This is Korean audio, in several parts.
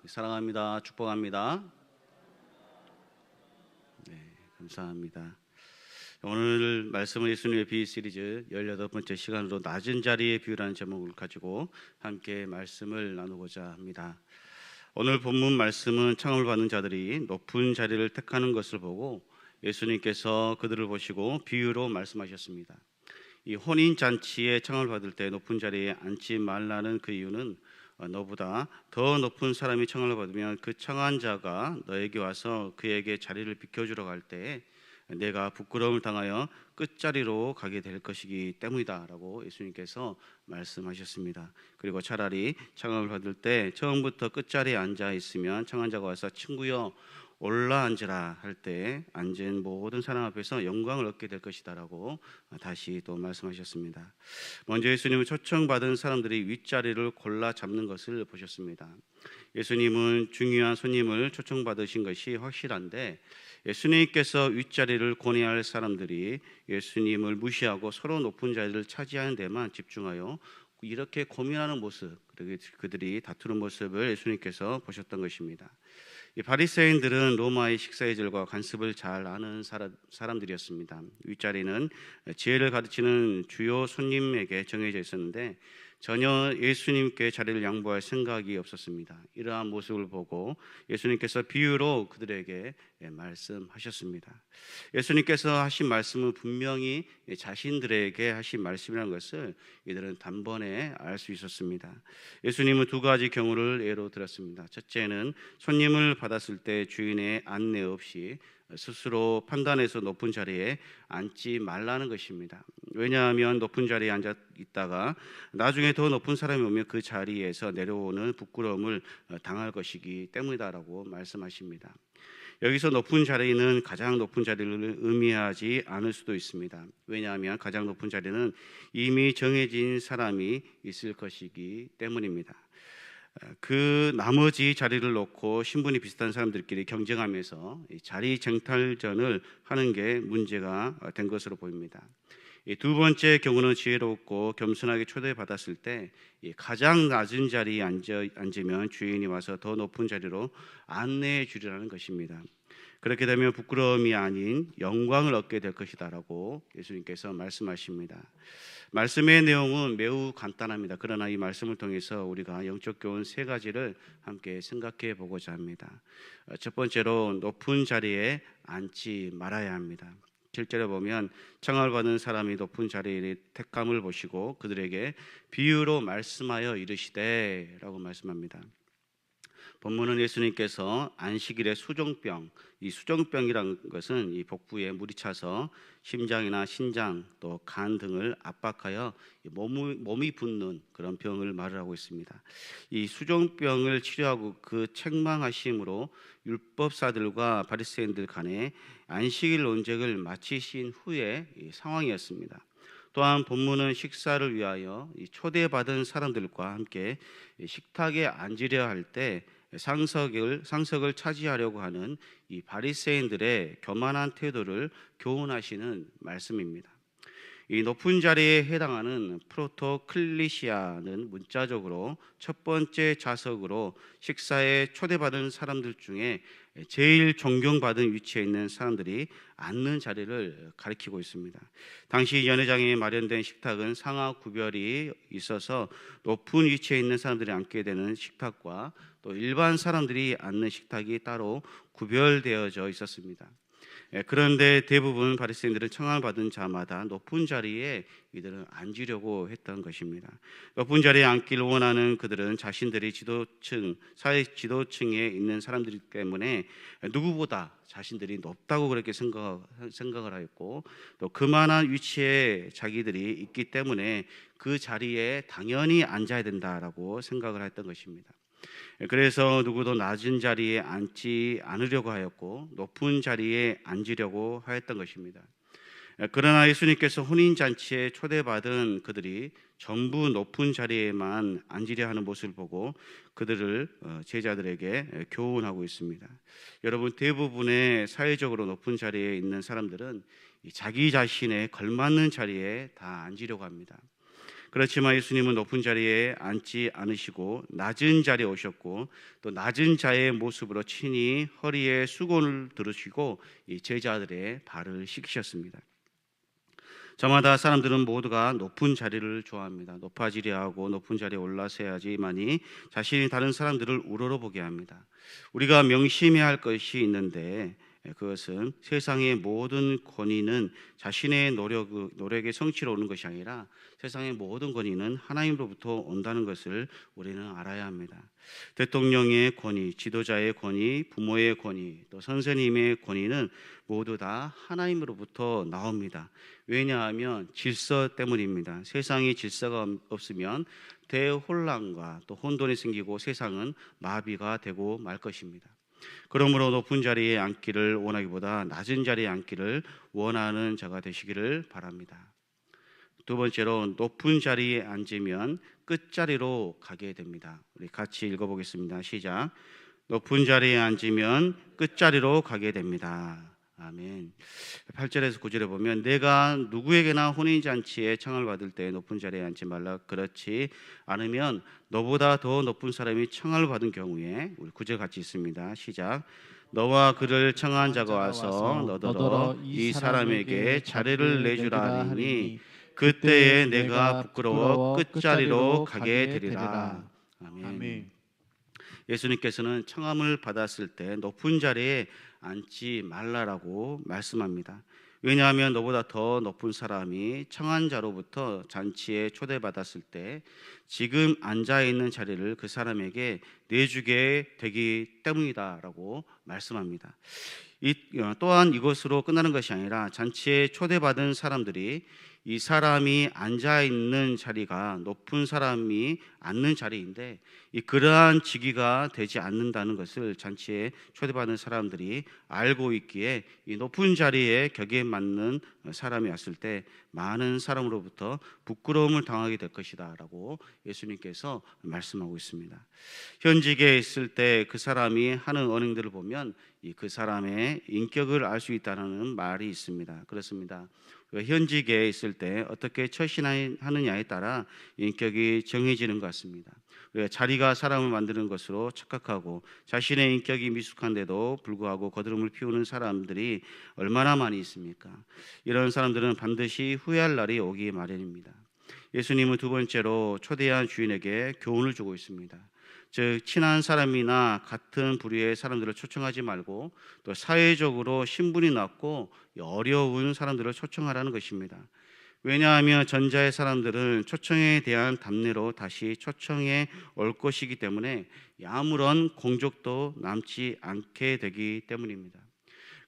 사랑합니다. 축복합니다. 감사합니다. 오늘 말씀은 예수님의 비유 시리즈 18번째 시간으로 낮은 자리의 비유라는 제목을 가지고 함께 말씀을 나누고자 합니다. 오늘 본문 말씀은 청함을 받는 자들이 높은 자리를 택하는 것을 보고 예수님께서 그들을 보시고 비유로 말씀하셨습니다. 이 혼인잔치에 청함을 받을 때 높은 자리에 앉지 말라는 그 이유는 너보다 더 높은 사람이 청함을 받으면 그 청한 자가 너에게 와서 그에게 자리를 비켜주러 갈 때 내가 부끄러움을 당하여 끝자리로 가게 될 것이기 때문이다라고 예수님께서 말씀하셨습니다. 그리고 차라리 청함을 받을 때 처음부터 끝자리에 앉아 있으면 청한 자가 와서 친구여 올라앉으라 할 때 앉은 모든 사람 앞에서 영광을 얻게 될 것이다라고 다시 또 말씀하셨습니다. 먼저 예수님은 초청받은 사람들이 윗자리를 골라 잡는 것을 보셨습니다. 예수님은 중요한 손님을 초청받으신 것이 확실한데 예수님께서 윗자리를 권해할 사람들이 예수님을 무시하고 서로 높은 자리를 차지하는 데만 집중하여 이렇게 고민하는 모습, 그들이 다투는 모습을 예수님께서 보셨던 것입니다. 이 바리새인들은 로마의 식사예절과 관습을 잘 아는 사람들이었습니다. 윗자리는 지혜를 가르치는 주요 손님에게 정해져 있었는데 전혀 예수님께 자리를 양보할 생각이 없었습니다. 이러한 모습을 보고 예수님께서 비유로 그들에게 말씀하셨습니다. 예수님께서 하신 말씀은 분명히 자신들에게 하신 말씀이라는 것을 이들은 단번에 알 수 있었습니다. 예수님은 두 가지 경우를 예로 들었습니다. 첫째는 손님을 받았을 때 주인의 안내 없이 스스로 판단해서 높은 자리에 앉지 말라는 것입니다. 왜냐하면 높은 자리에 앉아 있다가 나중에 더 높은 사람이 오면 그 자리에서 내려오는 부끄러움을 당할 것이기 때문이다라고 말씀하십니다. 여기서 높은 자리는 가장 높은 자리를 의미하지 않을 수도 있습니다. 왜냐하면 가장 높은 자리는 이미 정해진 사람이 있을 것이기 때문입니다. 그 나머지 자리를 놓고 신분이 비슷한 사람들끼리 경쟁하면서 자리 쟁탈전을 하는 게 문제가 된 것으로 보입니다. 두 번째 경우는 지혜롭고 겸손하게 초대받았을 때 가장 낮은 자리에 앉으면 주인이 와서 더 높은 자리로 안내해 주리라는 것입니다. 그렇게 되면 부끄러움이 아닌 영광을 얻게 될 것이다라고 예수님께서 말씀하십니다. 말씀의 내용은 매우 간단합니다. 그러나 이 말씀을 통해서 우리가 영적 교훈 세 가지를 함께 생각해 보고자 합니다. 첫 번째로 높은 자리에 앉지 말아야 합니다. 7절에 보면 청함을 받은 사람이 높은 자리의 택함을 보시고 그들에게 비유로 말씀하여 이르시되 라고 말씀합니다. 본문은 예수님께서 안식일의 수종병, 이 수종병이라는 것은 이 복부에 물이 차서 심장이나 신장 또 간 등을 압박하여 몸이 붓는 그런 병을 말하고 있습니다. 이 수종병을 치료하고 그 책망하심으로 율법사들과 바리새인들 간에 안식일 논쟁을 마치신 후의 상황이었습니다. 또한 본문은 식사를 위하여 초대받은 사람들과 함께 식탁에 앉으려 할 때 상석을 차지하려고 하는 이 바리새인들의 교만한 태도를 교훈하시는 말씀입니다. 이 높은 자리에 해당하는 프로토클리시아는 문자적으로 첫 번째 좌석으로 식사에 초대받은 사람들 중에 제일 존경받은 위치에 있는 사람들이 앉는 자리를 가리키고 있습니다. 당시 연회장에 마련된 식탁은 상하 구별이 있어서 높은 위치에 있는 사람들이 앉게 되는 식탁과 또 일반 사람들이 앉는 식탁이 따로 구별되어져 있었습니다. 그런데 대부분 바리새인들은 청함을 받은 자마다 높은 자리에 이들은 앉으려고 했던 것입니다. 높은 자리에 앉기를 원하는 그들은 자신들이 사회 지도층에 있는 사람들이기 때문에 누구보다 자신들이 높다고 그렇게 생각을 하였고 또 그만한 위치에 자기들이 있기 때문에 그 자리에 당연히 앉아야 된다라고 생각을 했던 것입니다. 그래서 누구도 낮은 자리에 앉지 않으려고 하였고 높은 자리에 앉으려고 하였던 것입니다. 그러나 예수님께서 혼인잔치에 초대받은 그들이 전부 높은 자리에만 앉으려 하는 모습을 보고 그들을 제자들에게 교훈하고 있습니다. 여러분, 대부분의 사회적으로 높은 자리에 있는 사람들은 자기 자신에 걸맞는 자리에 다 앉으려고 합니다. 그렇지만 예수님은 높은 자리에 앉지 않으시고 낮은 자리에 오셨고 또 낮은 자의 모습으로 친히 허리에 수건을 들으시고 이 제자들의 발을 씻기셨습니다. 저마다 사람들은 모두가 높은 자리를 좋아합니다. 높아지려 하고 높은 자리에 올라서야지만이 자신이 다른 사람들을 우러러보게 합니다. 우리가 명심해야 할 것이 있는데 그것은 세상의 모든 권위는 자신의 노력의 성취로 오는 것이 아니라 세상의 모든 권위는 하나님으로부터 온다는 것을 우리는 알아야 합니다. 대통령의 권위, 지도자의 권위, 부모의 권위, 또 선생님의 권위는 모두 다 하나님으로부터 나옵니다. 왜냐하면 질서 때문입니다. 세상에 질서가 없으면 대혼란과 또 혼돈이 생기고 세상은 마비가 되고 말 것입니다. 그러므로 높은 자리에 앉기를 원하기보다 낮은 자리에 앉기를 원하는 자가 되시기를 바랍니다. 두 번째로 높은 자리에 앉으면 끝자리로 가게 됩니다. 우리 같이 읽어보겠습니다. 시작. 높은 자리에 앉으면 끝자리로 가게 됩니다. 아멘. 8절에서 9절에 보면 내가 누구에게나 혼인잔치에 청을 받을 때 높은 자리에 앉지 말라. 그렇지 않으면 너보다 더 높은 사람이 청을 받은 경우에 우리 9절 같이 있습니다. 시작. 너와 그를 청한 자가 와서 너더러 이 사람에게 자리를 내주라 하니 그때에 내가 부끄러워 끝자리로 가게 되리라. 아멘. 예수님께서는 청함을 받았을 때 높은 자리에 앉지 말라라고 말씀합니다. 왜냐하면 너보다 더 높은 사람이 청한 자로부터 잔치에 초대받았을 때 지금 앉아있는 자리를 그 사람에게 내주게 되기 때문이다라고 말씀합니다. 또한 이것으로 끝나는 것이 아니라 잔치에 초대받은 사람들이 이 사람이 앉아있는 자리가 높은 사람이 앉는 자리인데 그러한 직위가 되지 않는다는 것을 잔치에 초대받은 사람들이 알고 있기에 이 높은 자리에 격에 맞는 사람이 왔을 때 많은 사람으로부터 부끄러움을 당하게 될 것이다 라고 예수님께서 말씀하고 있습니다. 현직에 있을 때 그 사람이 하는 언행들을 보면 그 사람의 인격을 알 수 있다는 말이 있습니다. 그렇습니다. 현직에 있을 때 어떻게 처신하느냐에 따라 인격이 정해지는 것 같습니다. 자리가 사람을 만드는 것으로 착각하고 자신의 인격이 미숙한데도 불구하고 거드름을 피우는 사람들이 얼마나 많이 있습니까? 이런 사람들은 반드시 후회할 날이 오기 마련입니다. 예수님은 두 번째로 초대한 주인에게 교훈을 주고 있습니다. 즉 친한 사람이나 같은 부류의 사람들을 초청하지 말고 또 사회적으로 신분이 낮고 어려운 사람들을 초청하라는 것입니다. 왜냐하면 전자의 사람들은 초청에 대한 답례로 다시 초청에 올 것이기 때문에 아무런 공적도 남지 않게 되기 때문입니다.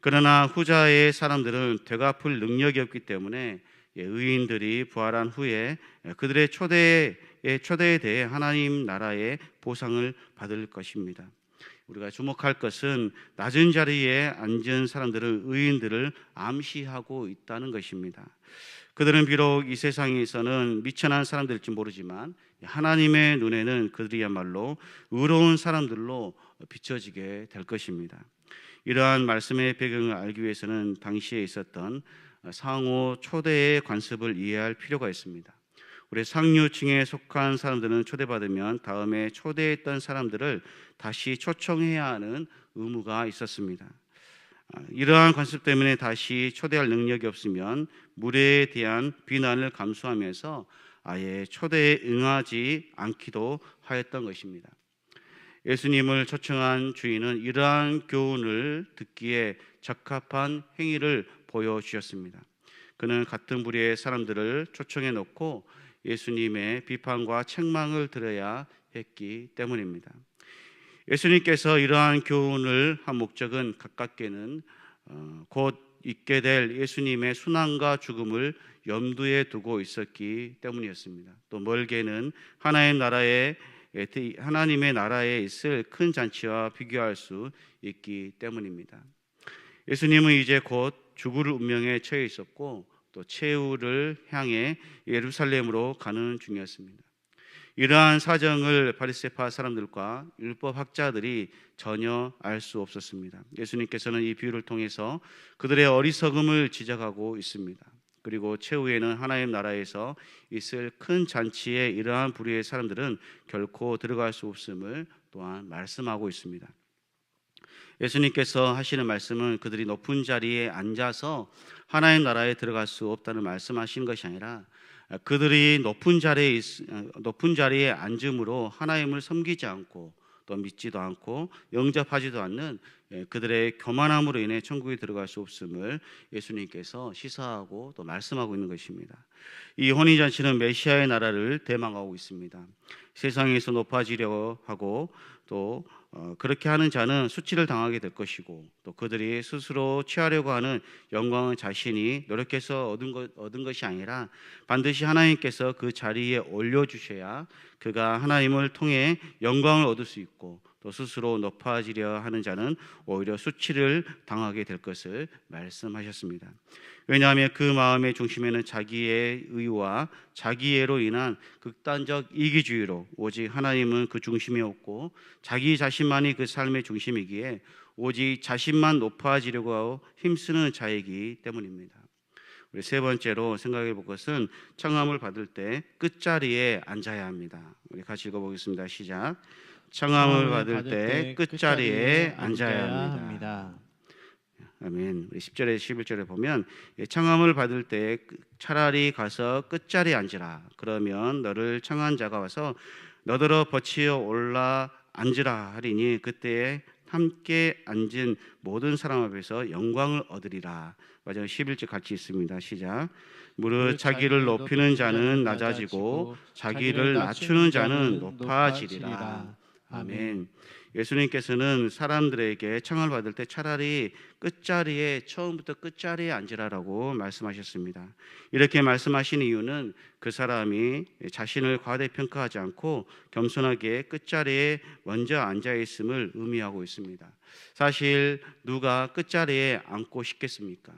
그러나 후자의 사람들은 되갚을 능력이 없기 때문에 의인들이 부활한 후에 그들의 초대에 대해 하나님 나라의 보상을 받을 것입니다. 우리가 주목할 것은 낮은 자리에 앉은 사람들은 의인들을 암시하고 있다는 것입니다. 그들은 비록 이 세상에서는 미천한 사람들일지 모르지만 하나님의 눈에는 그들이야말로 의로운 사람들로 비춰지게 될 것입니다. 이러한 말씀의 배경을 알기 위해서는 당시에 있었던 상호 초대의 관습을 이해할 필요가 있습니다. 우리 상류층에 속한 사람들은 초대받으면 다음에 초대했던 사람들을 다시 초청해야 하는 의무가 있었습니다. 이러한 관습 때문에 다시 초대할 능력이 없으면 무례에 대한 비난을 감수하면서 아예 초대에 응하지 않기도 하였던 것입니다. 예수님을 초청한 주인은 이러한 교훈을 듣기에 적합한 행위를 보여주셨습니다. 그는 같은 부류의 사람들을 초청해 놓고 예수님의 비판과 책망을 들어야 했기 때문입니다. 예수님께서 이러한 교훈을 한 목적은 가깝게는 곧 있게 될 예수님의 순환과 죽음을 염두에 두고 있었기 때문이었습니다. 또 멀게는 하나님의 나라에 있을 큰 잔치와 비교할 수 있기 때문입니다. 예수님은 이제 곧 죽을 운명에 처해 있었고 또 최후를 향해 예루살렘으로 가는 중이었습니다. 이러한 사정을 바리새파 사람들과 율법학자들이 전혀 알 수 없었습니다. 예수님께서는 이 비유를 통해서 그들의 어리석음을 지적하고 있습니다. 그리고 최후에는 하나님 나라에서 있을 큰 잔치에 이러한 부류의 사람들은 결코 들어갈 수 없음을 또한 말씀하고 있습니다. 예수님께서 하시는 말씀은 그들이 높은 자리에 앉아서 하나님 나라에 들어갈 수 없다는 말씀하시는 것이 아니라 그들이 높은 자리에 앉음으로 하나님을 섬기지 않고 또 믿지도 않고 영접하지도 않는 그들의 교만함으로 인해 천국에 들어갈 수 없음을 예수님께서 시사하고 또 말씀하고 있는 것입니다. 이 혼인잔치는 메시아의 나라를 대망하고 있습니다. 세상에서 높아지려 하고 또 그렇게 하는 자는 수치를 당하게 될 것이고, 또 그들이 스스로 취하려고 하는 영광은 자신이 노력해서 얻은 것이 아니라 반드시 하나님께서 그 자리에 올려주셔야 그가 하나님을 통해 영광을 얻을 수 있고, 또 스스로 높아지려 하는 자는 오히려 수치를 당하게 될 것을 말씀하셨습니다. 왜냐하면 그 마음의 중심에는 자기의 의와 자기애로 인한 극단적 이기주의로 오직 하나님은 그 중심에 없고 자기 자신만이 그 삶의 중심이기에 오직 자신만 높아지려고 힘쓰는 자이기 때문입니다. 우리 세 번째로 생각해 볼 것은 청함을 받을 때 끝자리에 앉아야 합니다. 우리 같이 읽어보겠습니다. 시작. 청함을 받을 때 끝자리에 앉아야 합니다. 아멘. 우리 10절에 11절에 보면 청함을 받을 때 차라리 가서 끝자리에 앉으라. 그러면 너를 청한 자가 와서 너더러 버치어 올라 앉으라 하리니 그때에 함께 앉은 모든 사람 앞에서 영광을 얻으리라. 마지막 11절 같이 있습니다. 시작. 무릇 자기를 높이는 자는 낮아지고 자기를 낮추는 자는 높아지리라. 아멘. 예수님께서는 사람들에게 청함을 받을 때 차라리 끝자리에 처음부터 끝자리에 앉으라라고 말씀하셨습니다. 이렇게 말씀하신 이유는 그 사람이 자신을 과대평가하지 않고 겸손하게 끝자리에 먼저 앉아 있음을 의미하고 있습니다. 사실 누가 끝자리에 앉고 싶겠습니까?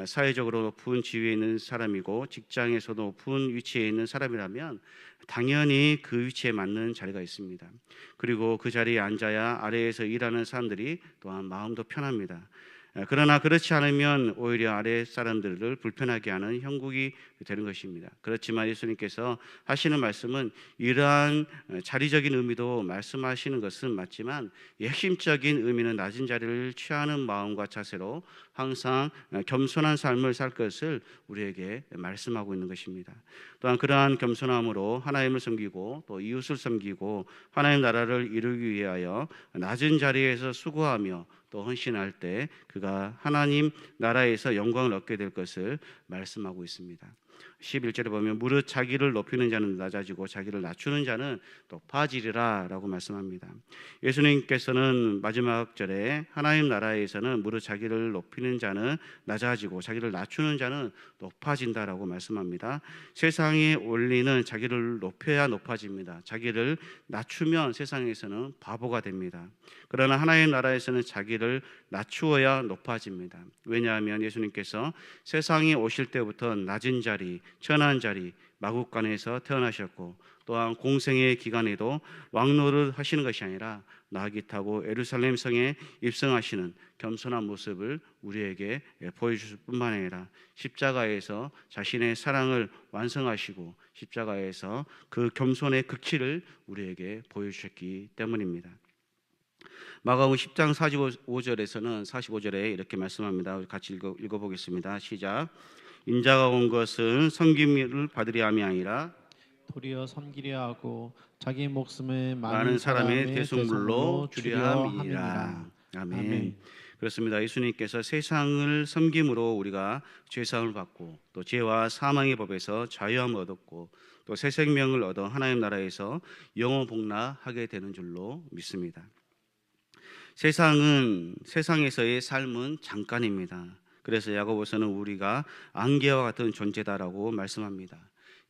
사회적으로 높은 지위에 있는 사람이고 직장에서도 높은 위치에 있는 사람이라면 당연히 그 위치에 맞는 자리가 있습니다. 그리고 그 자리에 앉아야 아래에서 일하는 사람들이 또한 마음도 편합니다. 그러나 그렇지 않으면 오히려 아래 사람들을 불편하게 하는 형국이 되는 것입니다. 그렇지만 예수님께서 하시는 말씀은 이러한 자리적인 의미도 말씀하시는 것은 맞지만 핵심적인 의미는 낮은 자리를 취하는 마음과 자세로 항상 겸손한 삶을 살 것을 우리에게 말씀하고 있는 것입니다. 또한 그러한 겸손함으로 하나님을 섬기고 또 이웃을 섬기고 하나님 나라를 이루기 위하여 낮은 자리에서 수고하며 또 헌신할 때 그가 하나님 나라에서 영광을 얻게 될 것을 말씀하고 있습니다. 11절에 보면 무릇 자기를 높이는 자는 낮아지고 자기를 낮추는 자는 높아지리라 라고 말씀합니다. 예수님께서는 마지막 절에 하나님 나라에서는 무릇 자기를 높이는 자는 낮아지고 자기를 낮추는 자는 높아진다라고 말씀합니다. 세상의 원리는 자기를 높여야 높아집니다. 자기를 낮추면 세상에서는 바보가 됩니다. 그러나 하나님 나라에서는 자기를 낮추어야 높아집니다. 왜냐하면 예수님께서 세상에 오실 때부터 낮은 자리, 천한 자리, 마국간에서 태어나셨고 또한 공생의 기간에도 왕노를 하시는 것이 아니라 나귀 타고 예루살렘 성에 입성하시는 겸손한 모습을 우리에게 보여주실 뿐만 아니라 십자가에서 자신의 사랑을 완성하시고 십자가에서 그 겸손의 극치를 우리에게 보여주셨기 때문입니다. 마가복음 10장 45절에 이렇게 말씀합니다. 같이 읽어보겠습니다. 시작. 인자가 온 것은 섬김을 받으려 함이 아니라 도리어 섬기려 하고 자기 목숨을 많은 사람의 대속물로 주려 함이니라. 아멘. 아멘. 그렇습니다. 예수님께서 세상을 섬김으로 우리가 죄사함을 받고 또 죄와 사망의 법에서 자유함을 얻었고 또 새 생명을 얻어 하나님 나라에서 영원 복락하게 되는 줄로 믿습니다. 세상에서의 삶은 잠깐입니다. 그래서 야고보서는 우리가 안개와 같은 존재다라고 말씀합니다.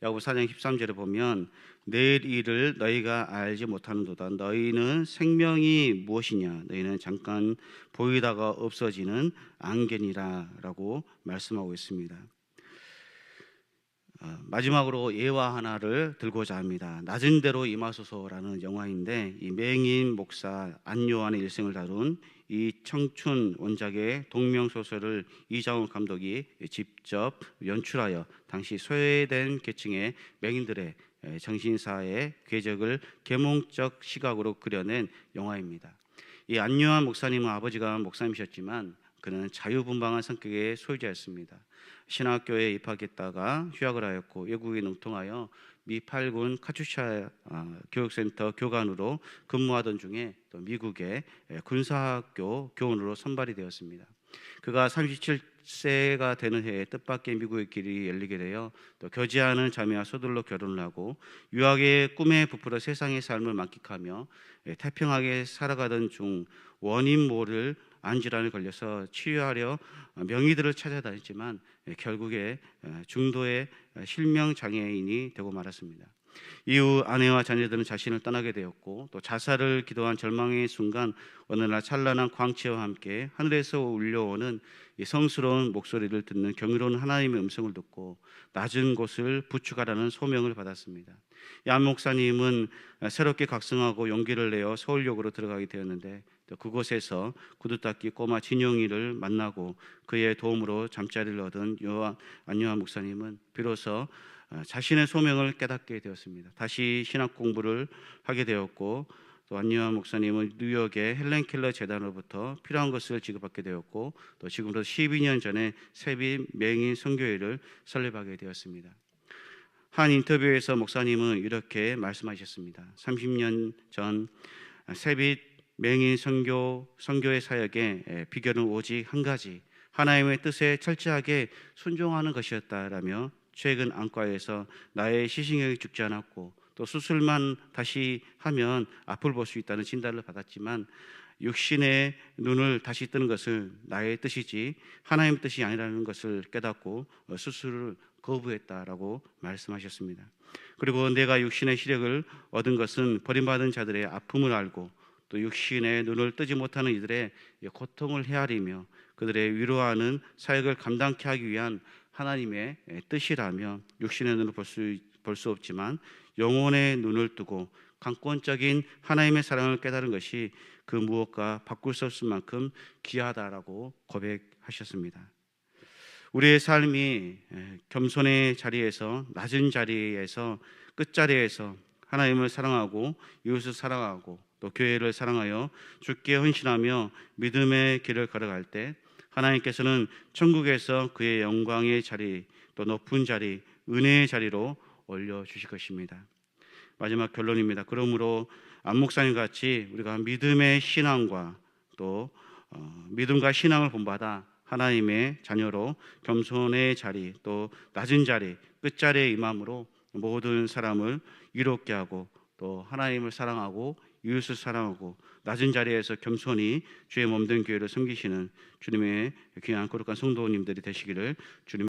야고보 4장 13절에 보면 내일 일을 너희가 알지 못하는도다. 너희는 생명이 무엇이냐? 너희는 잠깐 보이다가 없어지는 안개니라 라고 말씀하고 있습니다. 마지막으로 예화 하나를 들고자 합니다. 낮은 대로 임하소서라는 영화인데 이 맹인 목사 안요한의 일생을 다룬 이 청춘 원작의 동명 소설을 이장훈 감독이 직접 연출하여 당시 소외된 계층의 맹인들의 정신사의 궤적을 계몽적 시각으로 그려낸 영화입니다. 이 안요한 목사님은 아버지가 목사님이셨지만 그는 자유분방한 성격의 소유자였습니다. 신학교에 입학했다가 휴학을 하였고 외국에 능통하여 미 8군 카투샤 교육센터 교관으로 근무하던 중에 또 미국의 군사학교 교원으로 선발이 되었습니다. 그가 37세가 되는 해에 뜻밖의 미국의 길이 열리게 되어 또 교제하는 자매와 서둘러 결혼을 하고 유학의 꿈에 부풀어 세상의 삶을 만끽하며 태평하게 살아가던 중 원인 모를 안질환에 걸려서 치유하려 명의들을 찾아다녔지만 결국에 중도의 실명 장애인이 되고 말았습니다. 이후 아내와 자녀들은 자신을 떠나게 되었고 또 자살을 기도한 절망의 순간 어느 날 찬란한 광채와 함께 하늘에서 울려오는 이 성스러운 목소리를 듣는 경이로운 하나님의 음성을 듣고 낮은 곳을 부축하라는 소명을 받았습니다. 양 목사님은 새롭게 각성하고 용기를 내어 서울역으로 들어가게 되었는데 또 그곳에서 구두 닦기 꼬마 진영이를 만나고 그의 도움으로 잠자리를 얻은 안요한 목사님은 비로소 자신의 소명을 깨닫게 되었습니다. 다시 신학 공부를 하게 되었고 또 안요한 목사님은 뉴욕의 헬렌 켈러 재단으로부터 필요한 것을 지급받게 되었고 또 지금부터 12년 전에 세빛 맹인 선교회를 설립하게 되었습니다. 한 인터뷰에서 목사님은 이렇게 말씀하셨습니다. 30년 전 세빛 맹인 선교의 사역의 비결은 오직 한 가지, 하나님의 뜻에 철저하게 순종하는 것이었다라며 최근 안과에서 나의 시신경이 죽지 않았고 또 수술만 다시 하면 앞을 볼 수 있다는 진단을 받았지만 육신의 눈을 다시 뜨는 것은 나의 뜻이지 하나님의 뜻이 아니라는 것을 깨닫고 수술을 거부했다라고 말씀하셨습니다. 그리고 내가 육신의 시력을 얻은 것은 버림받은 자들의 아픔을 알고 또 육신의 눈을 뜨지 못하는 이들의 고통을 헤아리며 그들의 위로하는 사역을 감당케 하기 위한 하나님의 뜻이라며 육신의 눈을 볼 수 없지만 영혼의 눈을 뜨고 강권적인 하나님의 사랑을 깨달은 것이 그 무엇과 바꿀 수 없을 만큼 귀하다라고 고백하셨습니다. 우리의 삶이 겸손의 자리에서 낮은 자리에서 끝자리에서 하나님을 사랑하고 이웃을 사랑하고 또 교회를 사랑하여 주께 헌신하며 믿음의 길을 걸어갈 때 하나님께서는 천국에서 그의 영광의 자리 또 높은 자리 은혜의 자리로 올려주실 것입니다. 마지막 결론입니다. 그러므로 안 목사님 같이 우리가 믿음의 신앙과 또 믿음과 신앙을 본받아 하나님의 자녀로 겸손의 자리 또 낮은 자리 끝자리에 임함으로 모든 사람을 이롭게 하고 또 하나님을 사랑하고 이웃을 사랑하고 낮은 자리에서 겸손히 주의 몸된 교회를 섬기시는 주님의 귀한 거룩한 성도님들이 되시기를 주님